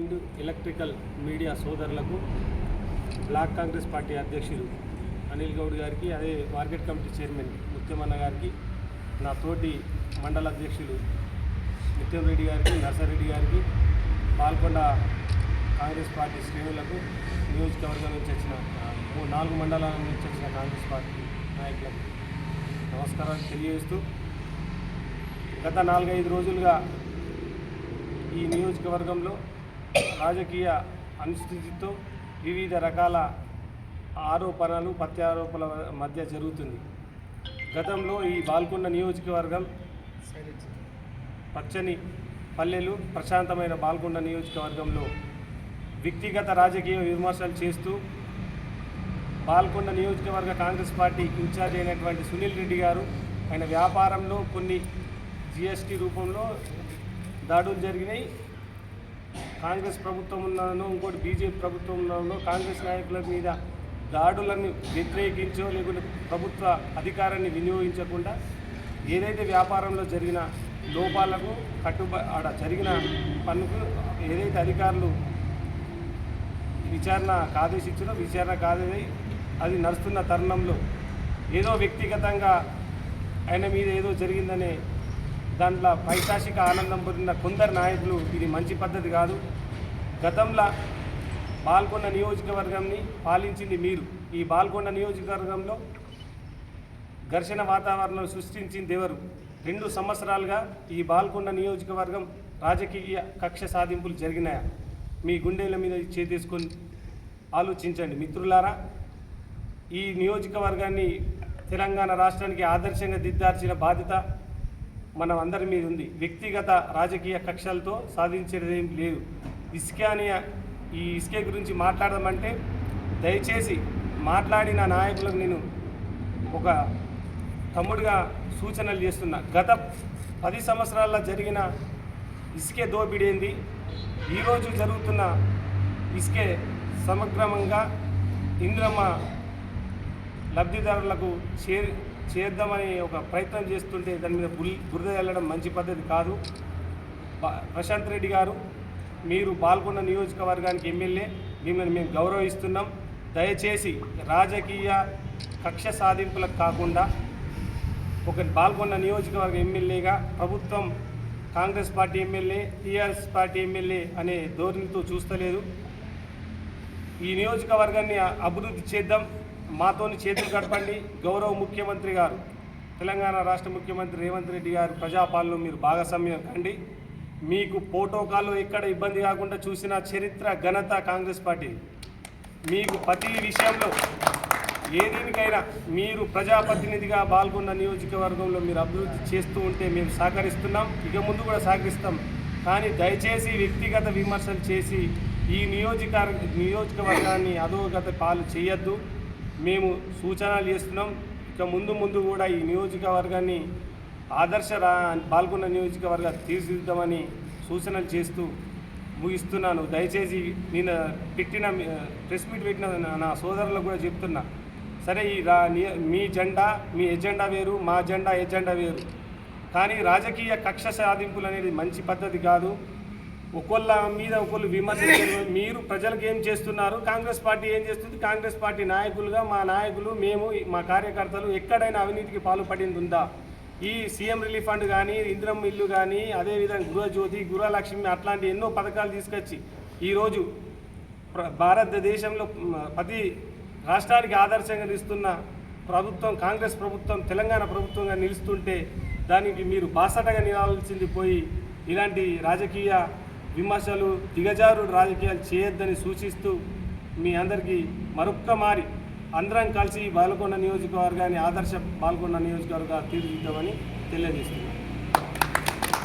And electrical media సోదరులకు black Congress party అధ్యక్షులు అనిల్ గౌడ్ గారికి, అదే మార్కెట్ కమిటీ చైర్మన్ ముత్యమన్న గారికి, నా తోటి మండల అధ్యక్షులు నిత్యం రెడ్డి గారికి, నర్సారెడ్డి గారికి, పాల్కొండ కాంగ్రెస్ పార్టీ శ్రేణులకు, నియోజకవర్గం నుంచి వచ్చిన 4 మండలాల నుంచి వచ్చిన కాంగ్రెస్ పార్టీ నాయకులకు నమస్కారాలు తెలియజేస్తూ, గత 4-5 రోజులుగా ఈ నియోజకవర్గంలో రాజకీయ అనిశ్చితితో వివిధ రకాల ఆరోపణలు ప్రత్యారోపణల మధ్య జరుగుతుంది. గతంలో ఈ బాల్కొండ నియోజకవర్గం పచ్చని పల్లెలు, ప్రశాంతమైన బాల్కొండ నియోజకవర్గంలో వ్యక్తిగత రాజకీయ విమర్శలు చేస్తూ బాల్కొండ నియోజకవర్గ కాంగ్రెస్ పార్టీ ఇన్ఛార్జ్ అయినటువంటి సునీల్ రెడ్డి గారు ఆయన వ్యాపారంలో కొన్ని GST రూపంలో దాడులు జరిగినాయి. కాంగ్రెస్ ప్రభుత్వం ఉన్నదో ఇంకోటి BJP ప్రభుత్వం ఉన్నదో కాంగ్రెస్ నాయకుల మీద దాడులను వ్యతిరేకించో లేకుంటే ప్రభుత్వ అధికారాన్ని వినియోగించకుండా ఏదైతే వ్యాపారంలో జరిగిన లోపాలకు ఆడ జరిగిన పన్నుకు ఏదైతే అధికారులు విచారణ ఆదేశించారో విచారణ కాదని అది నడుస్తున్న తరుణంలో ఏదో వ్యక్తిగతంగా ఆయన మీద ఏదో జరిగిందనే దాంట్లో పైశాచిక ఆనందం పొందిన కొందరు నాయకులు ఇది మంచి పద్ధతి కాదు. గతంలో బాల్కొండ నియోజకవర్గాన్ని పాలించింది మీరు. ఈ బాల్కొండ నియోజకవర్గంలో ఘర్షణ వాతావరణం సృష్టించింది ఎవరు? 2 సంవత్సరాలుగా ఈ బాల్కొండ నియోజకవర్గం రాజకీయ కక్ష సాధింపులు జరిగినాయా? మీ గుండెల మీద చేతేసుకొని ఆలోచించండి మిత్రులారా. ఈ నియోజకవర్గాన్ని తెలంగాణ రాష్ట్రానికి ఆదర్శంగా దిద్దార్చిన బాధ్యత మనం అందరి మీద ఉంది. వ్యక్తిగత రాజకీయ కక్షలతో సాధించేదేం లేదు. ఈ ఇసుక గురించి మాట్లాడదామంటే దయచేసి మాట్లాడిన నాయకులకు నేను ఒక తమ్ముడిగా సూచనలు చేస్తున్నా. గత 10 సంవత్సరాల్లో జరిగిన ఇసుకే దోపిడీ ఏంది, ఈరోజు జరుగుతున్న ఇసుకే సమగ్రంగా ఇంద్రమ్మ లబ్ధిదారులకు చేద్దామని ఒక ప్రయత్నం చేస్తుంటే దాని మీద బురద చల్లడం మంచి పద్ధతి కాదు. ప్రశాంత్ రెడ్డి గారు, మీరు బాల్కొండ నియోజకవర్గానికి ఎమ్మెల్యే, మిమ్మల్ని మేము గౌరవిస్తున్నాం. దయచేసి రాజకీయ కక్ష సాధింపులకు కాకుండా ఒక బాల్కొండ నియోజకవర్గ ఎమ్మెల్యేగా ప్రభుత్వం Congress party MLA, TRS party MLA అనే ధోరణితో చూస్తలేదు. ఈ నియోజకవర్గాన్ని అభివృద్ధి చేద్దాం, మాతోని చేతులు గడపండి. గౌరవ ముఖ్యమంత్రి గారు, తెలంగాణ రాష్ట్ర ముఖ్యమంత్రి రేవంత్ రెడ్డి గారు ప్రజాపాలనలో మీరు భాగస్వామ్యం కండి. మీకు ప్రోటోకాల్లో ఎక్కడ ఇబ్బంది కాకుండా చూసిన చరిత్ర ఘనత కాంగ్రెస్ పార్టీ. మీకు ప్రతి విషయంలో ఏదీనికైనా మీరు ప్రజాప్రతినిధిగా బాల్కొండ నియోజకవర్గంలో మీరు అభివృద్ధి చేస్తూ ఉంటే మేము సహకరిస్తున్నాం, ఇక ముందు కూడా సహకరిస్తాం. కానీ దయచేసి వ్యక్తిగత విమర్శలు చేసి ఈ నియోజకవర్గాన్ని అధోగత పాలు చేయొద్దు. మేము సూచనలు చేస్తున్నాం. ఇక ముందు కూడా ఈ నియోజకవర్గాన్ని ఆదర్శ బాల్కొండ నియోజకవర్గ తీర్చిదిద్దామని సూచనలు చేస్తూ ముగిస్తున్నాను. దయచేసి నేను ప్రెస్ మీట్ పెట్టిన నా సోదరులకు కూడా చెప్తున్నా, సరే మీ ఎజెండా వేరు, మా ఎజెండా వేరు. కానీ రాజకీయ కక్ష సాధింపులు అనేది మంచి పద్ధతి కాదు. ఒకళ్ళ మీద ఒకళ్ళు విమర్శించారు. మీరు ప్రజలకు ఏం చేస్తున్నారు, కాంగ్రెస్ పార్టీ ఏం చేస్తుంది? కాంగ్రెస్ పార్టీ నాయకులుగా మా నాయకులు, మేము, మా కార్యకర్తలు ఎక్కడైనా అవినీతికి పాల్పడింది ఉందా? ఈ సీఎం రిలీఫ్ ఫండ్ కానీ, ఇంద్రం ఇల్లు కానీ, అదేవిధంగా గృహజ్యోతి, గృహలక్ష్మి అట్లాంటి ఎన్నో పథకాలు తీసుకొచ్చి ఈరోజు భారతదేశంలో ప్రతి రాష్ట్రానికి ఆదర్శంగా నిలుస్తున్న ప్రభుత్వం కాంగ్రెస్ ప్రభుత్వం, తెలంగాణ ప్రభుత్వంగా నిలుస్తుంటే దానికి మీరు బాసటగా నిలవాల్సింది పోయి ఇలాంటి రాజకీయ విమర్శలు, దిగజారు రాజకీయాలు చేయొద్దని సూచిస్తూ మీ అందరికీ మరొక్క మారి అందరం కలిసి బాల్కొండ నియోజకవర్గాన్ని ఆదర్శ బాల్కొండ నియోజకవర్గ తీర్చిదిద్దామని తెలియజేస్తుంది.